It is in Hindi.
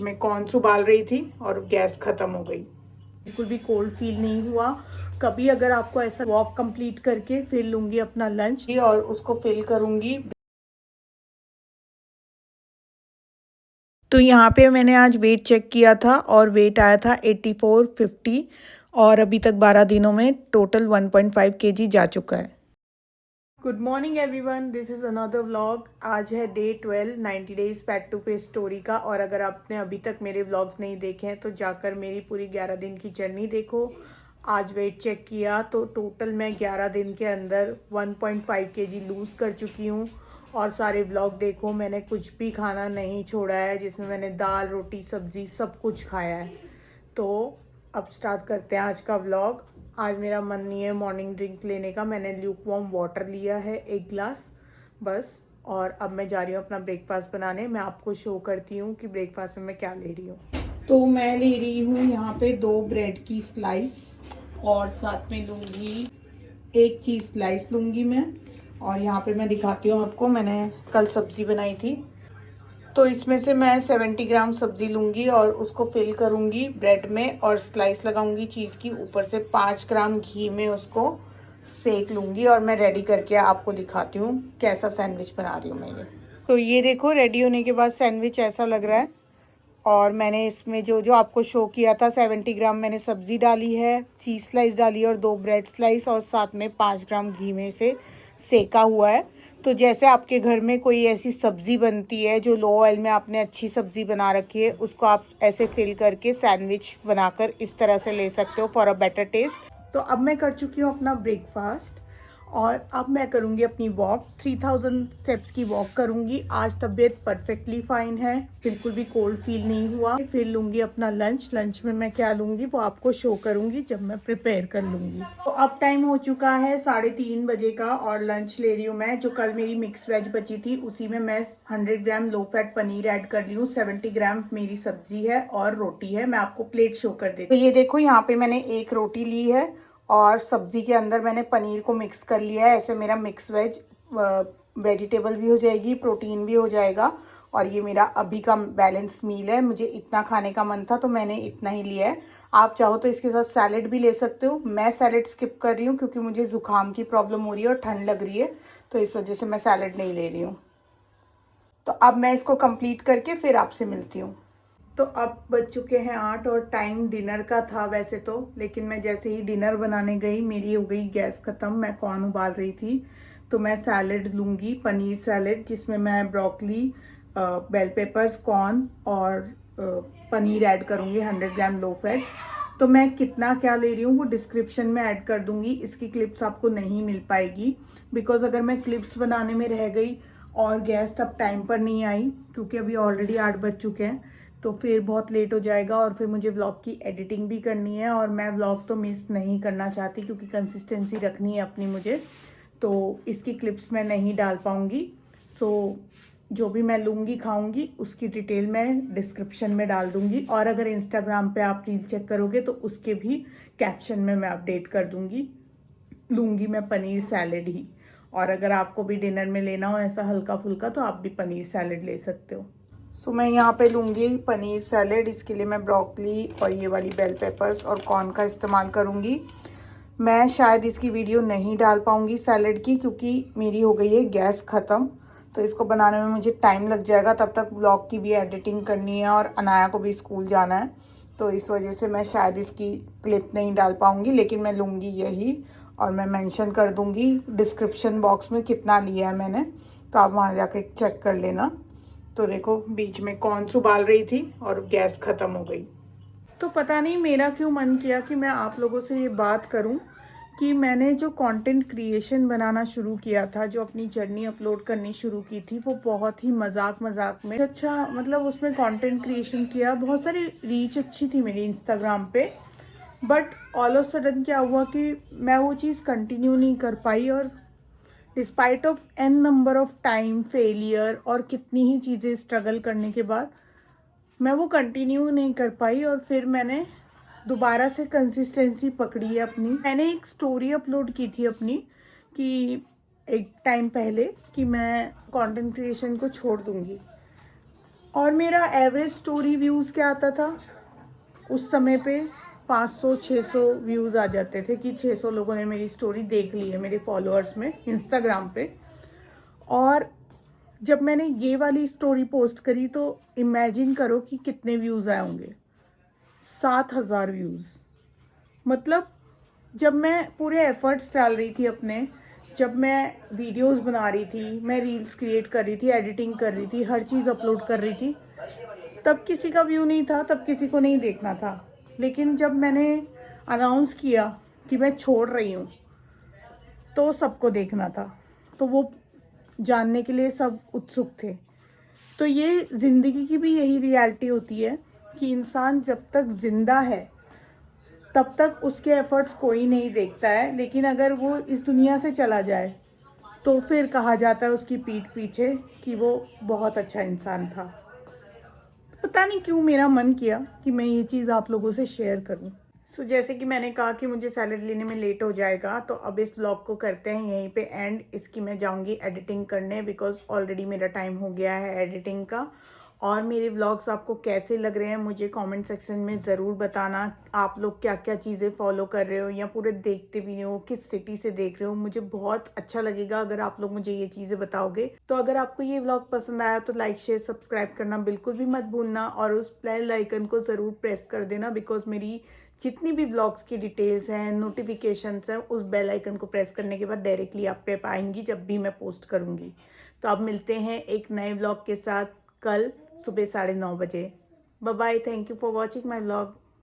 मैं कॉर्न उबाल रही थी और गैस ख़त्म हो गई। बिल्कुल भी कोल्ड फील नहीं हुआ। कभी अगर आपको ऐसा वॉक कंप्लीट करके फिर लूँगी अपना लंच और उसको फिल करूँगी। तो यहाँ पे मैंने आज वेट चेक किया था और वेट आया था 8450 और अभी तक 12 दिनों में टोटल 1.5 केजी जा चुका है। Good morning everyone, this is another vlog. आज है day 12 90 days fat to face story का। और अगर आपने अभी तक मेरे व्लॉग्स नहीं देखे हैं तो जाकर मेरी पूरी 11 दिन की जर्नी देखो। आज वेट चेक किया तो टोटल मैं 11 दिन के अंदर 1.5 केजी लूज़ कर चुकी हूँ। और सारे व्लॉग देखो, मैंने कुछ भी खाना नहीं छोड़ा है, जिसमें मैंने दाल रोटी सब्जी सब कुछ खाया है। तो अब स्टार्ट करते हैं आज का व्लॉग। आज मेरा मन नहीं है मॉर्निंग ड्रिंक लेने का। मैंने ल्यूक वार्म वाटर लिया है 1 गिलास बस। और अब मैं जा रही हूँ अपना ब्रेकफास्ट बनाने। मैं आपको शो करती हूँ कि ब्रेकफास्ट में मैं क्या ले रही हूँ। तो मैं ले रही हूँ यहाँ पे 2 ब्रेड की स्लाइस और साथ में लूँगी 1 चीज़ स्लाइस लूँगी मैं। और यहाँ पे मैं दिखाती हूँ आपको, मैंने कल सब्ज़ी बनाई थी तो इसमें से मैं 70 ग्राम सब्ज़ी लूँगी और उसको फिल करूँगी ब्रेड में और स्लाइस लगाऊँगी चीज़ की। ऊपर से 5 ग्राम घी में उसको सेक लूँगी और मैं रेडी करके आपको दिखाती हूँ कैसा सैंडविच बना रही हूँ मैं ये। तो ये देखो, रेडी होने के बाद सैंडविच ऐसा लग रहा है। और मैंने इसमें जो जो आपको शो किया था 70 ग्राम मैंने सब्ज़ी डाली है, चीज़ स्लाइस डाली है और 2 ब्रेड स्लाइस और साथ में 5 ग्राम घी में से सेका हुआ है। तो जैसे आपके घर में कोई ऐसी सब्ज़ी बनती है जो लो ऑयल में आपने अच्छी सब्ज़ी बना रखी है, उसको आप ऐसे फिल करके सैंडविच बनाकर इस तरह से ले सकते हो फॉर अ बेटर टेस्ट। तो अब मैं कर चुकी हूँ अपना ब्रेकफास्ट और अब मैं करूँगी अपनी वॉक। 3000 स्टेप्स की वॉक करूँगी। आज तबीयत परफेक्टली फाइन है, बिल्कुल भी कोल्ड फील नहीं हुआ। फिर लूँगी अपना लंच। लंच में मैं क्या लूँगी वो आपको शो करूँगी जब मैं प्रिपेयर कर लूँगी। तो अब टाइम हो चुका है 3:30 बजे का और लंच ले रही हूँ मैं। जो कल मेरी मिक्स वेज बची थी उसी में मैं 100 ग्राम लो फैट पनीर ऐड कर रही हूँ। 70 ग्राम मेरी सब्जी है और रोटी है। मैं आपको प्लेट शो कर देती हूँ। तो ये देखो, यहाँ पे मैंने 1 रोटी ली है और सब्ज़ी के अंदर मैंने पनीर को मिक्स कर लिया है। ऐसे मेरा मिक्स वेज वेजिटेबल भी हो जाएगी, प्रोटीन भी हो जाएगा। और ये मेरा अभी का बैलेंस मील है। मुझे इतना खाने का मन था तो मैंने इतना ही लिया है। आप चाहो तो इसके साथ सैलेड भी ले सकते हो। मैं सैलेड स्किप कर रही हूँ क्योंकि मुझे ज़ुकाम की प्रॉब्लम हो रही है और ठंड लग रही है, तो इस वजह से मैं सैलेड नहीं ले रही हूँ। तो अब मैं इसको कंप्लीट करके फिर आपसे मिलती हूँ। तो अब बज चुके हैं 8 और टाइम डिनर का था वैसे तो, लेकिन मैं जैसे ही डिनर बनाने गई मेरी हो गई गैस ख़त्म। मैं कॉर्न उबाल रही थी तो मैं सैलेड लूँगी, पनीर सैलेड, जिसमें मैं ब्रोकली, बेल पेपर्स, कॉर्न और पनीर ऐड करूँगी 100 ग्राम लो फैट। तो मैं कितना क्या ले रही हूँ वो डिस्क्रिप्शन में ऐड कर दूँगी। इसकी क्लिप्स आपको नहीं मिल पाएगी बिकॉज़ अगर मैं क्लिप्स बनाने में रह गई और गैस तब टाइम पर नहीं आई, क्योंकि अभी ऑलरेडी 8 बज चुके हैं, तो फिर बहुत लेट हो जाएगा और फिर मुझे व्लॉग की एडिटिंग भी करनी है और मैं व्लॉग तो मिस नहीं करना चाहती क्योंकि कंसिस्टेंसी रखनी है अपनी मुझे। तो इसकी क्लिप्स मैं नहीं डाल पाऊँगी। सो जो भी मैं लूँगी खाऊँगी उसकी डिटेल मैं डिस्क्रिप्शन में डाल दूँगी और अगर इंस्टाग्राम पे आप रील चेक करोगे तो उसके भी कैप्शन में मैं अपडेट कर दूँगी। लूँगी मैं पनीर सैलेड ही। और अगर आपको भी डिनर में लेना हो ऐसा हल्का फुल्का तो आप भी पनीर सैलेड ले सकते हो। सो मैं यहाँ पे लूँगी पनीर सैलेड। इसके लिए मैं ब्रोकली और ये वाली बेल पेपर्स और कॉर्न का इस्तेमाल करूँगी। मैं शायद इसकी वीडियो नहीं डाल पाऊँगी सैलेड की क्योंकि मेरी हो गई है गैस ख़त्म, तो इसको बनाने में मुझे टाइम लग जाएगा। तब तक व्लॉग की भी एडिटिंग करनी है और अनाया को भी स्कूल जाना है, तो इस वजह से मैं शायद इसकी क्लिप नहीं डाल पाऊँगी। लेकिन मैं लूँगी यही और मैं मेंशन कर दूँगी डिस्क्रिप्शन बॉक्स में कितना लिया है मैंने, तो आप वहाँ जाके चेक कर लेना। तो देखो, बीच में कॉर्न उबाल रही थी और गैस ख़त्म हो गई। तो पता नहीं मेरा क्यों मन किया कि मैं आप लोगों से ये बात करूं कि मैंने जो कंटेंट क्रिएशन बनाना शुरू किया था, जो अपनी जर्नी अपलोड करनी शुरू की थी, वो बहुत ही मजाक मजाक में अच्छा, मतलब उसमें कंटेंट क्रिएशन किया, बहुत सारी रीच अच्छी थी मेरी इंस्टाग्राम पे। बट ऑल ऑफ सडन क्या हुआ कि मैं वो चीज़ कंटिन्यू नहीं कर पाई और despite of an number of time failure और कितनी ही चीज़ें स्ट्रगल करने के बाद मैं वो कंटिन्यू नहीं कर पाई। और फिर मैंने दोबारा से कंसिस्टेंसी पकड़ी है अपनी। मैंने एक स्टोरी अपलोड की थी अपनी कि एक टाइम पहले कि मैं कंटेंट क्रिएशन को छोड़ दूंगी, और मेरा एवरेज स्टोरी व्यूज़ क्या आता था उस समय पे, 500-600 व्यूज़ आ जाते थे कि 600 लोगों ने मेरी स्टोरी देख ली है मेरे फॉलोअर्स में इंस्टाग्राम पे। और जब मैंने ये वाली स्टोरी पोस्ट करी तो इमेजिन करो कि कितने व्यूज़ आए होंगे, 7,000 व्यूज़। मतलब जब मैं पूरे एफर्ट्स डाल रही थी अपने, जब मैं वीडियोस बना रही थी, मैं रील्स क्रिएट कर रही थी, एडिटिंग कर रही थी, हर चीज़ अपलोड कर रही थी, तब किसी का व्यू नहीं था, तब किसी को नहीं देखना था। लेकिन जब मैंने अनाउंस किया कि मैं छोड़ रही हूँ तो सबको देखना था, तो वो जानने के लिए सब उत्सुक थे। तो ये ज़िंदगी की भी यही रियलिटी होती है कि इंसान जब तक ज़िंदा है तब तक उसके एफ़र्ट्स कोई नहीं देखता है, लेकिन अगर वो इस दुनिया से चला जाए तो फिर कहा जाता है उसकी पीठ पीछे कि वो बहुत अच्छा इंसान था। पता नहीं क्यों मेरा मन किया कि मैं ये चीज़ आप लोगों से शेयर करूं। जैसे कि मैंने कहा कि मुझे सैलरी लेने में लेट हो जाएगा, तो अब इस व्लॉग को करते हैं यहीं पे एंड। इसकी मैं जाऊंगी एडिटिंग करने, बिकॉज ऑलरेडी मेरा टाइम हो गया है एडिटिंग का। और मेरे व्लॉग्स आपको कैसे लग रहे हैं मुझे कमेंट सेक्शन में ज़रूर बताना। आप लोग क्या क्या चीज़ें फॉलो कर रहे हो या पूरे देखते भी हो, किस सिटी से देख रहे हो, मुझे बहुत अच्छा लगेगा अगर आप लोग मुझे ये चीज़ें बताओगे। तो अगर आपको ये व्लॉग पसंद आया तो लाइक शेयर सब्सक्राइब करना बिल्कुल भी मत भूलना, और उस बेल आइकन को ज़रूर प्रेस कर देना, बिकॉज मेरी जितनी भी ब्लॉग्स की डिटेल्स हैं, नोटिफिकेशंस हैं, उस बेल आइकन को प्रेस करने के बाद डायरेक्टली आप पे पाएंगी जब भी मैं पोस्ट करूँगी। तो अब मिलते हैं एक नए व्लॉग के साथ कल सुबह 9:30 बजे। Bye bye, thank you for watching my vlog.